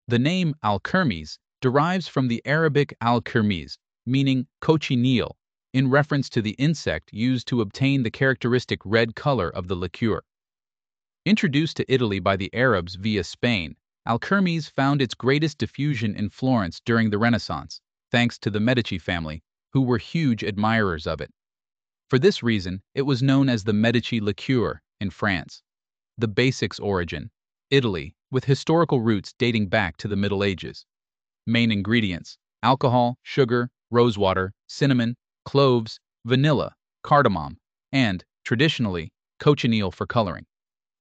The name Alchermes derives from the Arabic Alchermes, meaning cochineal, in reference to the insect used to obtain the characteristic red color of the liqueur. Introduced to Italy by the Arabs via Spain, Alchermes found its greatest diffusion in Florence during the Renaissance, thanks to the Medici family, who were huge admirers of it. For this reason, it was known as the Medici liqueur in France. The basics origin: Italy, with historical roots dating back to the Middle Ages. Main ingredients: alcohol, sugar, rosewater, cinnamon, cloves, vanilla, cardamom, and, traditionally, cochineal for coloring.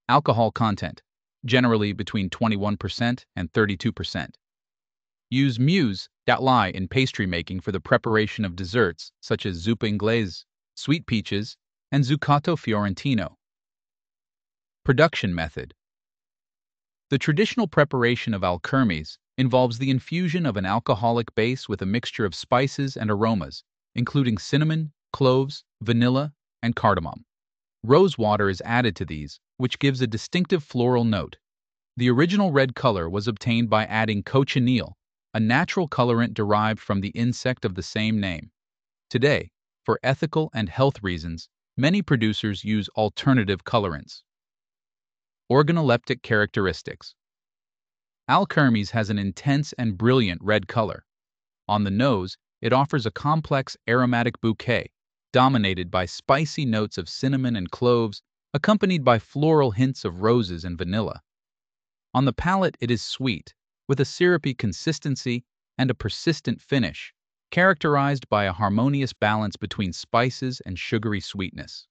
Alcohol content: generally between 21% and 32%. Use mousse that lie in pastry making for the preparation of desserts such as zuppa inglese, sweet peaches, and zuccato fiorentino. Production method: the traditional preparation of Alchermes involves the infusion of an alcoholic base with a mixture of spices and aromas, including cinnamon, cloves, vanilla, and cardamom. Rose water is added to these, which gives a distinctive floral note. The original red color was obtained by adding cochineal, a natural colorant derived from the insect of the same name. Today, for ethical and health reasons, many producers use alternative colorants. Organoleptic characteristics: Alchermes has an intense and brilliant red color. On the nose, it offers a complex aromatic bouquet, dominated by spicy notes of cinnamon and cloves, accompanied by floral hints of roses and vanilla. On the palate, it is sweet, with a syrupy consistency and a persistent finish, characterized by a harmonious balance between spices and sugary sweetness.